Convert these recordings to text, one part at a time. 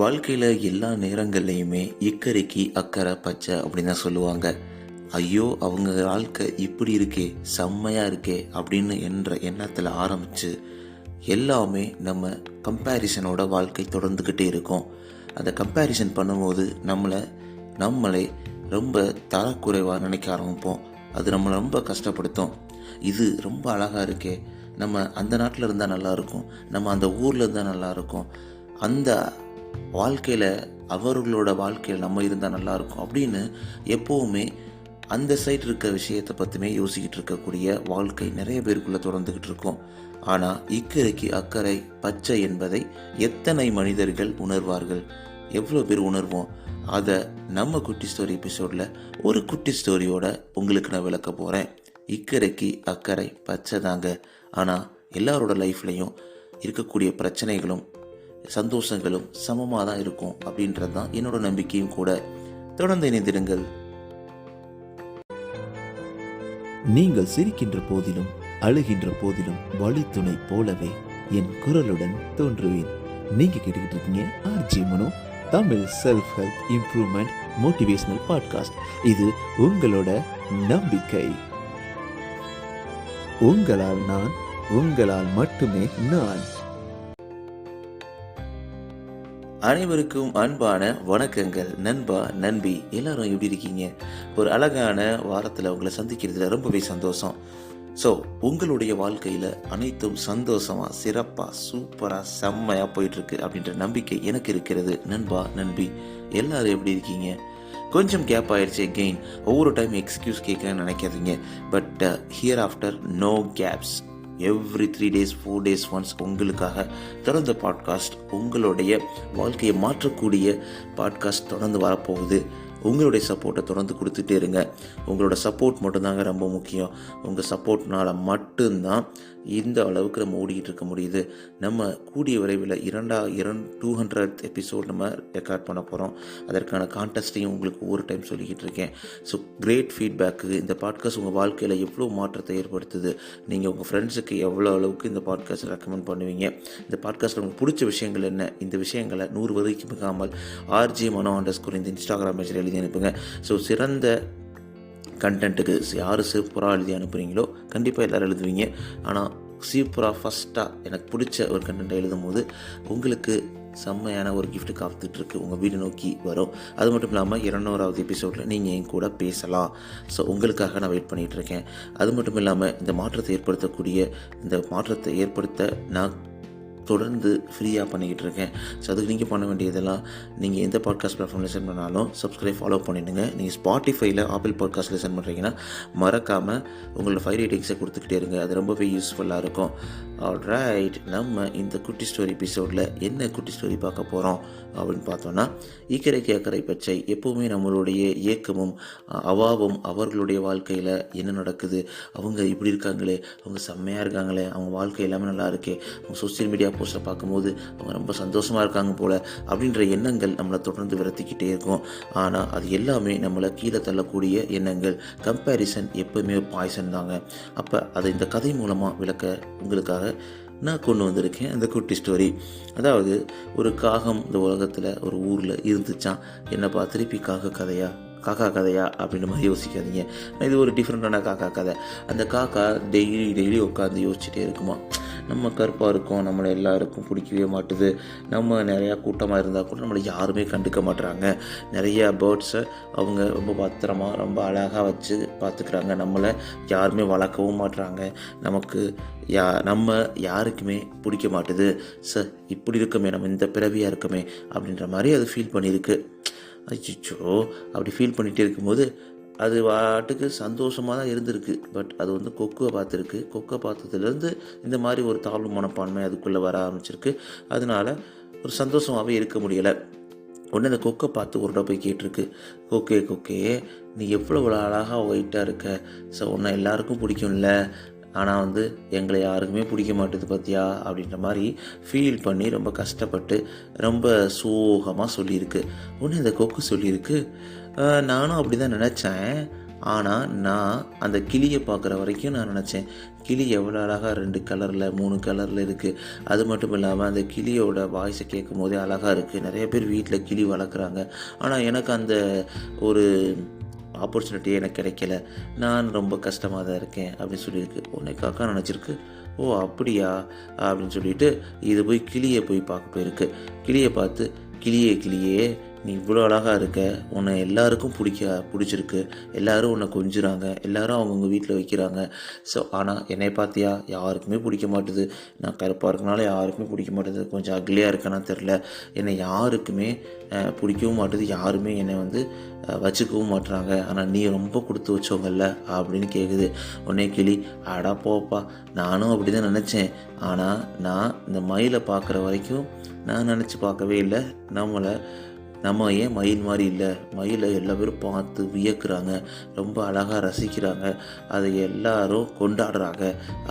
வாழ்க்கையில் எல்லா நேரங்கள்லையுமே இக்கரைக்கு அக்கறை பச்சை அப்படின்னு தான் சொல்லுவாங்க. ஐயோ அவங்க வாழ்க்கை இப்படி இருக்கே, செம்மையாக இருக்கே அப்படின்னு என்ற எண்ணத்தில் ஆரம்பித்து எல்லாமே நம்ம கம்பேரிசனோட வாழ்க்கை தொடர்ந்துக்கிட்டே இருக்கும். அந்த கம்பேரிசன் பண்ணும்போது நம்மளே ரொம்ப தரக்குறைவாக நினைக்க ஆரம்பிப்போம். அது நம்மளை ரொம்ப கஷ்டப்படுத்தும். இது ரொம்ப அழகாக இருக்கே, நம்ம அந்த நாட்டில் இருந்தால் நல்லாயிருக்கும், நம்ம அந்த ஊரில் இருந்தால் நல்லாயிருக்கும், அந்த வாழ்க்கையில் அவர்களோட வாழ்க்கையில் நம்ம இருந்தால் நல்லாயிருக்கும் அப்படின்னு எப்போவுமே அந்த சைடு இருக்க விஷயத்தை பற்றியுமே யோசிக்கிட்டு இருக்கக்கூடிய வாழ்க்கை நிறைய பேருக்குள்ளே தொடர்ந்துக்கிட்டு இருக்கும். ஆனால் இக்கரைக்கு அக்கறை பச்சை என்பதை எத்தனை மனிதர்கள் உணர்வார்கள், எவ்வளோ பேர் உணர்வோம்? அதை நம்ம குட்டி ஸ்டோரி எபிசோடில் ஒரு குட்டி ஸ்டோரியோட உங்களுக்கு நான் விளக்க போகிறேன். இக்கரைக்கு அக்கறை பச்சை தாங்க, ஆனால் எல்லாரோட லைஃப்லையும் இருக்கக்கூடிய பிரச்சனைகளும் சந்தோஷங்களும் சமமாக தான் இருக்கும் அப்படின்றது தான் என்னோட நம்பிக்கையும் கூட. தொடர்ந்து இணைந்திருங்கள். நீங்கள் சிரிக்கின்ற போதிலும் அழுகின்ற போதிலும் வழித்துணை போலவே என் குரலுடன் தோன்றுவேன். நீங்க கேட்டுக்கிட்டு இருக்கீங்க RJ Mano, Tamil self help improvement motivational podcast. இது உங்களோட நம்பிக்கை. உங்களால் நான், உங்களால் மட்டுமே நான். அனைவருக்கும் அன்பான வணக்கங்கள். நண்பா நண்பி எல்லாரும் எப்படி இருக்கீங்க? ஒரு அழகான வாரத்தில் உங்களை சந்திக்கிறதுல ரொம்பவே சந்தோஷம். ஸோ உங்களுடைய வாழ்க்கையில் அனைத்தும் சந்தோஷமாக சிறப்பாக சூப்பராக செம்மையாக போயிட்டுருக்கு அப்படின்ற நம்பிக்கை எனக்கு இருக்கிறது. நண்பா நண்பி எல்லாரும் எப்படி இருக்கீங்க? கொஞ்சம் கேப் ஆயிடுச்சு கெயின். ஒவ்வொரு டைம் எக்ஸ்கியூஸ் கேட்குறேன்னு நினைக்காதீங்க. But hereafter no gaps. Every 3 days 4 days once உங்களுக்காக தொடர்ந்து பாட்காஸ்ட், உங்களுடைய வாழ்க்கையை மாற்றக்கூடிய பாட்காஸ்ட் தொடர்ந்து வரப்போகுது. உங்களுடைய சப்போர்ட்டை தொடர்ந்து கொடுத்துட்டே இருங்க. உங்களோட சப்போர்ட் மட்டும்தாங்க ரொம்ப முக்கியம். உங்கள் சப்போர்ட்னால் மட்டும்தான் இந்த அளவுக்கு நம்ம ஓடிக்கிட்டு இருக்க முடியுது. நம்ம கூடிய விரைவில் 200th எபிசோட் நம்ம ரெக்கார்ட் பண்ண போகிறோம். அதற்கான கான்டெஸ்ட்டையும் உங்களுக்கு ஒவ்வொரு டைம் சொல்லிக்கிட்டு இருக்கேன். So great feedback. இந்த பாட்காஸ்ட் உங்கள் வாழ்க்கையில் எவ்வளோ மாற்றத்தை ஏற்படுத்துது, நீங்கள் உங்கள் ஃப்ரெண்ட்ஸுக்கு எவ்வளோ அளவுக்கு இந்த பாட்காஸ்ட் ரெக்கமெண்ட் பண்ணுவீங்க, இந்த பாட்காஸ்ட்டில் உங்களுக்கு பிடிச்ச விஷயங்கள் என்ன, இந்த விஷயங்களை 100 வரைக்கும் மிகாமல் RJ Mano _ இந்த இன்ஸ்டாகிராம் பேஜில் எழுதி அனுப்புங்க. ஸோ சிறந்த கண்டென்ட்டுக்கு யார் சூப்பராக எழுதி அனுப்புகிறீங்களோ கண்டிப்பாக எல்லோரும் எழுதுவீங்க. ஆனால் சூப்பராக ஃபஸ்ட்டாக எனக்கு பிடிச்ச ஒரு கண்டென்ட்டை எழுதும் போது உங்களுக்கு செம்மையான ஒரு கிஃப்ட் காத்துட்ருக்கு, உங்கள் வீடு நோக்கி வரும். அது மட்டும் இல்லாமல் 200வது எபிசோடில் நீங்கள் என் கூட பேசலாம். ஸோ உங்களுக்காக நான் வெயிட் பண்ணிகிட்ருக்கேன். அது மட்டும் இல்லாமல் இந்த மாற்றத்தை ஏற்படுத்த நான் தொடர்ந்து ஃப்ரீயாக பண்ணிக்கிட்டு இருக்கேன். ஸோ அதுக்கு நீங்கள் பண்ண வேண்டியதெல்லாம், நீங்கள் எந்த பாட்காஸ்ட் பிளாட்ஃபார்ம் லிசன் பண்ணாலும் சப்ஸ்கிரைப் ஃபாலோ பண்ணிவிடுங்க. நீங்கள் ஸ்பாட்டிஃபைல ஆப்பிள் பாட்காஸ்ட் லிசன் பண்ணுறீங்கன்னா மறக்காமல் உங்களோட 5 ரேட்டிங்ஸை கொடுத்துக்கிட்டே இருங்க. அது ரொம்பவே யூஸ்ஃபுல்லாக இருக்கும். ஆல்ரைட், நம்ம இந்த குட்டி ஸ்டோரி எபிசோடில் என்ன குட்டி ஸ்டோரி பார்க்க போகிறோம் அப்படின்னு பார்த்தோன்னா, இக்கரைக்கு அக்கறை பச்சை. எப்போவுமே நம்மளுடைய இயக்கமும் அவாவும் அவர்களுடைய வாழ்க்கையில் என்ன நடக்குது, அவங்க இப்படி இருக்காங்களே, அவங்க செம்மையாக இருக்காங்களே, அவங்க வாழ்க்கை எல்லாமே நல்லா இருக்கே, அவங்க சோசியல் மீடியா போஸ்ட்டை பார்க்கும்போது அவங்க ரொம்ப சந்தோஷமாக இருக்காங்க போல் அப்படின்ற எண்ணங்கள் நம்மளை தொடர்ந்து விரத்திக்கிட்டே இருக்கும். ஆனால் அது எல்லாமே நம்மளை கீழே தள்ளக்கூடிய எண்ணங்கள். கம்பேரிசன் எப்போவுமே பாய்சன் தாங்க. அப்போ அதை இந்த கதை மூலமாக விளக்க உங்களுக்காக நான் கொண்டு வந்திருக்கேன் அந்த குட்டி ஸ்டோரி. அதாவது, ஒரு காகம் இந்த உலகத்தில் ஒரு ஊரில் இருந்துச்சான். என்னப்பா திருப்பி காக்கா கதையா அப்படின்ற மாதிரி யோசிக்காதீங்க. இது ஒரு டிஃப்ரெண்ட்டான காக்கா கதை. அந்த காக்கா டெய்லி உட்காந்து யோசிச்சுட்டே இருக்குமா, நம்ம கருப்பாக இருக்கோம், நம்மளை எல்லாருக்கும் பிடிக்கவே மாட்டுது, நம்ம நிறையா கூட்டமாக இருந்தால் கூட நம்மளை யாருமே கண்டுக்க மாட்டுறாங்க, நிறையா பேர்ட்ஸை அவங்க ரொம்ப பத்திரமா ரொம்ப அழகாக வச்சு பார்த்துக்கிறாங்க, நம்மளை யாருமே வளர்க்கவும் மாட்டுறாங்க, நம்ம யாருக்குமே பிடிக்க மாட்டுது, இப்படி இருக்கமே, நம்ம இந்த பிறவியாக இருக்கமே அப்படின்ற மாதிரி அது ஃபீல் பண்ணியிருக்கு. அச்சோ, அப்படி ஃபீல் பண்ணிகிட்டே இருக்கும்போது அது வாட்டுக்கு சந்தோஷமாக தான் இருந்திருக்கு. பட் அது கொக்குவை பார்த்துருக்கு. கொக்கை பார்த்ததுலேருந்து இந்த மாதிரி ஒரு தாழ்வு மனப்பான்மை அதுக்குள்ளே வர ஆரம்பிச்சிருக்கு. அதனால் ஒரு சந்தோஷமாகவே இருக்க முடியலை. உடனே அந்த கொக்கை பார்த்து ஒரு போய் கேட்டிருக்கு, கொக்கே நீ எவ்வளோ அழகாக ஒயிட்டாக இருக்க, ஸோ உன்னை எல்லாருக்கும் பிடிக்கும்ல, ஆனால் எங்களை யாருக்குமே பிடிக்க மாட்டேது பார்த்தியா அப்படின்ற மாதிரி ஃபீல் பண்ணி ரொம்ப கஷ்டப்பட்டு ரொம்ப சோகமாக சொல்லியிருக்கு. உடனே அந்த கொக்கு சொல்லியிருக்கு, நானும் அப்படி தான் நினச்சேன், ஆனால் நான் அந்த கிளியை பார்க்குற வரைக்கும் நான் நினச்சேன், கிளி எவ்வளோ அழகாக 2 கலரில் 3 கலரில் இருக்குது. அது மட்டும் இல்லாமல் அந்த கிளியோட வாய்ஸை கேட்கும் போதே அழகாக இருக்குது. நிறைய பேர் வீட்டில் கிளி வளர்க்குறாங்க. ஆனால் எனக்கு அந்த ஒரு ஆப்பர்ச்சுனிட்டியே எனக்கு கிடைக்கல. நான் ரொம்ப கஷ்டமாக தான் இருக்கேன் அப்படின்னு சொல்லியிருக்கு. உன்னை காக்கா நினச்சிருக்கு, ஓ அப்படியா அப்படின்னு சொல்லிட்டு இது போய் கிளியை போய் பார்க்க போயிருக்கு. கிளியை பார்த்து, கிளியே நீ இவ்வளோ அழகாக இருக்க, உன்னை எல்லாருக்கும் பிடிச்சிருக்கு, எல்லோரும் உன்னை கொஞ்சுறாங்க, எல்லோரும் அவங்கவுங்க வீட்டில் வைக்கிறாங்க. ஸோ ஆனால் என்னை பார்த்தியா, யாருக்குமே பிடிக்க மாட்டுது. நான் கருப்பாக இருக்கனால யாருக்குமே பிடிக்க மாட்டுது. கொஞ்சம் அக்லியாக இருக்கேன்னா தெரில, என்னை யாருக்குமே பிடிக்கவும் மாட்டுது. யாருமே என்னை வந்து வச்சுக்கவும் மாட்டுறாங்க. ஆனால் நீ ரொம்ப கொடுத்து வச்சவங்கல்ல அப்படின்னு கேட்குது. உடனே கிளி, அடா போப்பா, நானும் அப்படி தான் நினச்சேன். ஆனால் நான் இந்த மயிலை பார்க்குற வரைக்கும் நான் நினச்சி பார்க்கவே இல்லை, நம்ம ஏன் மயில் மாதிரி இல்லை, மயிலை எல்லா பேரும் பார்த்து வியக்கிறாங்க, ரொம்ப அழகாக ரசிக்கிறாங்க, அதை எல்லாரும் கொண்டாடுறாங்க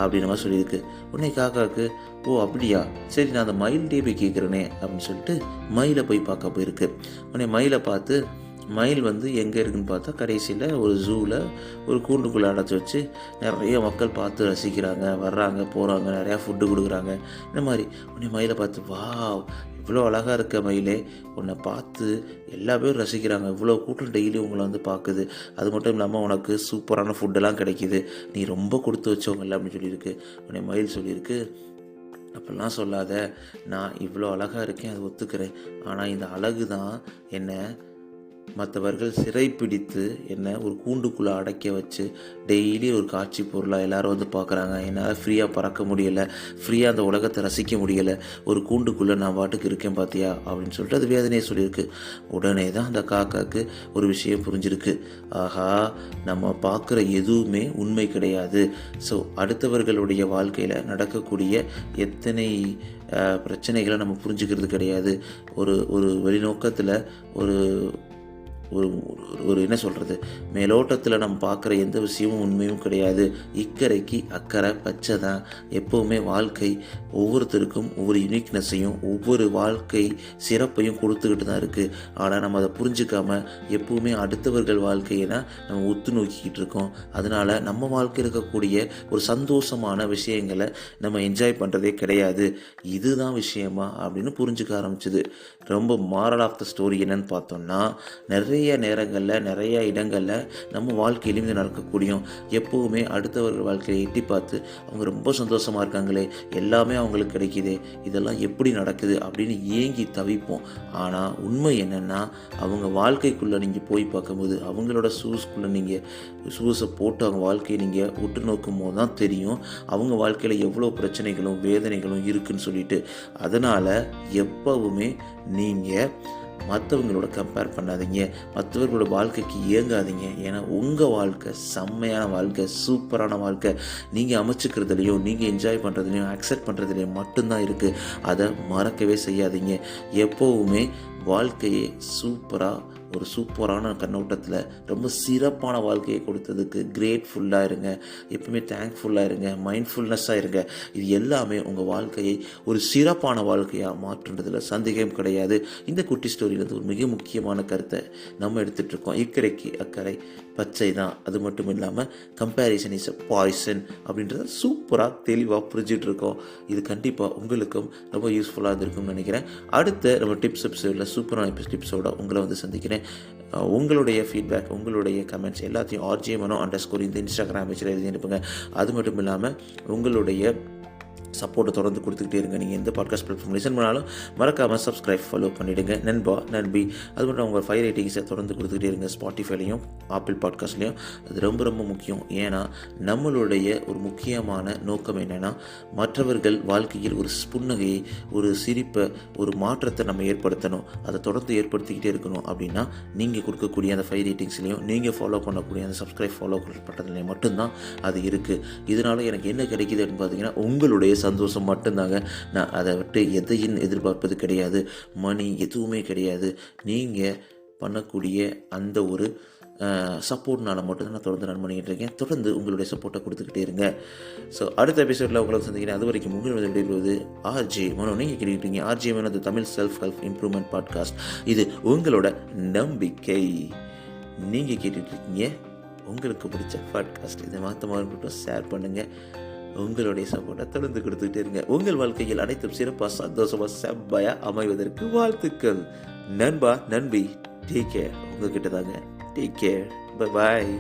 அப்படின்னு மாதிரி சொல்லியிருக்கு. உடனே காக்காவுக்கு, ஓ அப்படியா, சரி நான் அந்த மயில்கிட்டே போய் கேட்குறேனே அப்படின்னு சொல்லிட்டு மயிலை போய் பார்க்க போயிருக்கு. உடனே மயிலை பார்த்து, மயில் வந்து எங்கே இருக்குதுன்னு பார்த்தா கடைசியில் ஒரு ஜூவில் ஒரு கூண்டுக்குள்ளே அடைச்சி வச்சு நிறைய மக்கள் பார்த்து ரசிக்கிறாங்க, வர்றாங்க போகிறாங்க, நிறையா ஃபுட்டு கொடுக்குறாங்க, இந்த மாதிரி. உடனே மயிலை பார்த்து, வா இவ்வளோ அழகாக இருக்க மயிலே, உன்னை பார்த்து எல்லா பேரும் ரசிக்கிறாங்க, இவ்வளோ கூட்டம் டெய்லி உங்களை வந்து பார்க்குது, அது மட்டும் இல்லாமல் உனக்கு சூப்பரான ஃபுட்டெல்லாம் கிடைக்கிது, நீ ரொம்ப கொடுத்து வச்சவங்கல்ல அப்படின்னு சொல்லியிருக்கு. உடனே மயில் சொல்லியிருக்கு, அப்படிலாம் சொல்லாத, நான் இவ்வளோ அழகாக இருக்கேன், அது ஒத்துக்கிறேன். ஆனால் இந்த அழகு தான் என்னை மற்றவர்கள் சிறைப்பிடித்து என்னை ஒரு கூண்டுக்குள்ளே அடைக்க வச்சு டெய்லி ஒரு காட்சி பொருளாக எல்லோரும் வந்து பார்க்குறாங்க. என்னால் ஃப்ரீயாக பறக்க முடியலை, ஃப்ரீயாக அந்த உலகத்தை ரசிக்க முடியலை, ஒரு கூண்டுக்குள்ளே நான் பாட்டுக்கு இருக்கேன் பார்த்தியா அப்படின்னு சொல்லிட்டு அது வேதனையை சொல்லியிருக்கு. உடனே தான் அந்த காக்காவுக்கு ஒரு விஷயம் புரிஞ்சிருக்கு. ஆஹா, நம்ம பார்க்குற எதுவுமே உண்மை கிடையாது. ஸோ அடுத்தவர்களுடைய வாழ்க்கையில் நடக்கக்கூடிய எத்தனை பிரச்சனைகளை நம்ம புரிஞ்சுக்கிறது கிடையாது. ஒரு வெளிநோக்கத்தில் ஒரு ஒரு ஒரு என்ன சொல்கிறது, மேலோட்டத்தில் நம்ம பார்க்குற எந்த விஷயமும் உண்மையும் கிடையாது. இக்கரைக்கு அக்கறை பச்சை தான். எப்போவுமே வாழ்க்கை ஒவ்வொருத்தருக்கும் ஒவ்வொரு யூனிக்னஸையும் ஒவ்வொரு வாழ்க்கை சிறப்பையும் கொடுத்துக்கிட்டு தான் இருக்குது. ஆனால் நம்ம அதை புரிஞ்சிக்காமல் எப்போவுமே அடுத்தவர்கள் வாழ்க்கையை தான் நம்ம உத்து நோக்கிக்கிட்டு இருக்கோம். அதனால் நம்ம வாழ்க்கை இருக்கக்கூடிய ஒரு சந்தோஷமான விஷயங்களை நம்ம என்ஜாய் பண்ணுறதே கிடையாது. இதுதான் விஷயமா அப்படின்னு புரிஞ்சுக்க ஆரம்பிச்சுது. ரொம்ப மாரல் ஆஃப் த ஸ்டோரி என்னன்னு பார்த்தோம்னா, நிறைய நேரங்களில் நிறைய இடங்களில் நம்ம வாழ்க்கையிலும் இது நடக்கக்கூடியும். எப்போவுமே அடுத்தவர்கள் வாழ்க்கையை எட்டி பார்த்து அவங்க ரொம்ப சந்தோஷமாக இருக்காங்களே, எல்லாமே அவங்களுக்கு கிடைக்கிது, இதெல்லாம் எப்படி நடக்குது அப்படின்னு ஏங்கி தவிப்போம். ஆனால் உண்மை என்னென்னா, அவங்க வாழ்க்கைக்குள்ளே நீங்கள் போய் பார்க்கும்போது, அவங்களோட நீங்கள் ஷூஸை போட்டு அவங்க வாழ்க்கையை நீங்கள் உற்று நோக்கும் போது தான் தெரியும் அவங்க வாழ்க்கையில் எவ்வளோ பிரச்சனைகளும் வேதனைகளும் இருக்குதுன்னு சொல்லிட்டு. அதனால் எப்போவுமே நீங்கள் மற்றவங்களோட கம்பேர் பண்ணாதீங்க, மற்றவர்களோட வாழ்க்கைக்கு ஏங்காதீங்க. ஏன்னா உங்கள் வாழ்க்கை செம்மையான வாழ்க்கை, சூப்பரான வாழ்க்கை. நீங்கள் அமைச்சிக்கிறதுலையும் நீங்கள் என்ஜாய் பண்ணுறதுலையும் அக்செப்ட் பண்ணுறதுலையும் மட்டும்தான் இருக்குது. அதை மறக்கவே செய்யாதீங்க. எப்போவுமே வாழ்க்கையை ஒரு சூப்பரான கண்ணோட்டத்தில் ரொம்ப சிறப்பான வாழ்க்கையை கொடுத்ததுக்கு கிரேட்ஃபுல்லாக இருங்க. எப்பவுமே தேங்க்ஃபுல்லாக இருங்க, மைண்ட்ஃபுல்னஸ்ஸாக இருங்க. இது எல்லாமே உங்கள் வாழ்க்கையை ஒரு சிறப்பான வாழ்க்கையாக மாற்றுன்றதில் சந்தேகம் கிடையாது. இந்த குட்டி ஸ்டோரியிலேருந்து ஒரு மிக முக்கியமான கருத்தை நம்ம எடுத்துகிட்டு இருக்கோம். இக்கரைக்கு அக்கறை பச்சை தான். அது மட்டும் இல்லாமல் கம்பேரிசன் இஸ் அ பாய்சன் அப்படின்றத சூப்பராக தெளிவாக புரிஞ்சிட்டு இருக்கோம். இது கண்டிப்பாக உங்களுக்கும் ரொம்ப யூஸ்ஃபுல்லாக இருந்திருக்கும்னு நினைக்கிறேன். அடுத்த நம்ம டிப்ஸ் எபிசோடில் சூப்பரான டிப்ஸோட உங்களை வந்து சந்திக்கிறேன். உங்களுடைய ஃபீட்பேக், உங்களுடைய கமெண்ட்ஸ் எல்லாத்தையும் RJ Mano_ இந்த இன்ஸ்டாகிராம் பேஜில் எழுதி அனுப்புங்க. அது மட்டும் இல்லாமல் உங்களுடைய சப்போர்ட்டை தொடர்ந்து கொடுத்துக்கிட்டே இருங்க. நீங்கள் எந்த பாட்காஸ்ட் பிளாட்ஃபார்ம் லிசன் பண்ணாலும் மறக்காமல் சப்ஸ்கிரைப் ஃபாலோ பண்ணிவிடுங்க. நண்பி அது மட்டும் உங்கள் 5 ரேட்டிங்ஸை தொடர்ந்து கொடுத்துக்கிட்டே இருங்க. ஸ்பாட்டிஃபைலையும் ஆப்பிள் பாட்காஸ்ட்லேயும். அது ரொம்ப ரொம்ப முக்கியம். ஏன்னா நம்மளுடைய ஒரு முக்கியமான நோக்கம் என்னென்னா, மற்றவர்கள் வாழ்க்கையில் ஒரு புன்னகையை, ஒரு சிரிப்பை, ஒரு மாற்றத்தை நம்ம ஏற்படுத்தணும். அதை தொடர்ந்து ஏற்படுத்திக்கிட்டே இருக்கணும். அப்படின்னா நீங்கள் கொடுக்கக்கூடிய அந்த 5 ரேட்டிங்ஸ்லையும் நீங்கள் ஃபாலோ பண்ணக்கூடிய அந்த சப்ஸ்கிரைப் ஃபாலோ பண்ணுறதுலையும் மட்டும்தான் அது இருக்குது. இதனால் எனக்கு என்ன கிடைக்கிது அப்படின்னு பார்த்தீங்கன்னா, உங்களுடைய சந்தோஷம் மட்டும்தாங்க. நான் அதை விட்டு எதையும் எதிர்பார்ப்பது கிடையாது. மணி எதுவுமே கிடையாது. நீங்கள் பண்ணக்கூடிய அந்த ஒரு சப்போர்ட்னால மட்டும்தான் நான் தொடர்ந்து ரன் பண்ணிக்கிட்டு இருக்கேன். தொடர்ந்து உங்களுடைய சப்போர்ட்டை கொடுத்துக்கிட்டே இருங்க. ஸோ அடுத்த எபிசோடில் உங்களை சந்திக்கிறேன். அது வரைக்கும் உங்களோட விடைபெறுவது RJ Mano. நீங்கள் கேட்டுக்கிட்டீங்க RJ Mano, Tamil self help improvement podcast. இது உங்களோட நம்பிக்கை. நீங்கள் கேட்டுட்ருக்கீங்க உங்களுக்கு பிடிச்ச பாட்காஸ்ட் இதை மட்டும் ஷேர் பண்ணுங்கள். உங்களுடைய சப்போர்ட்டை தொடர்ந்து கொடுத்துக்கிட்டே இருங்க. உங்கள் வாழ்க்கையில் அனைத்தும் சிறப்பாக சந்தோஷமாக செம்மையாக அமைவதற்கு வாழ்த்துக்கள். நண்பா நண்பி, டேக் கேர். உங்ககிட்ட தாங்க. Take care. Bye bye.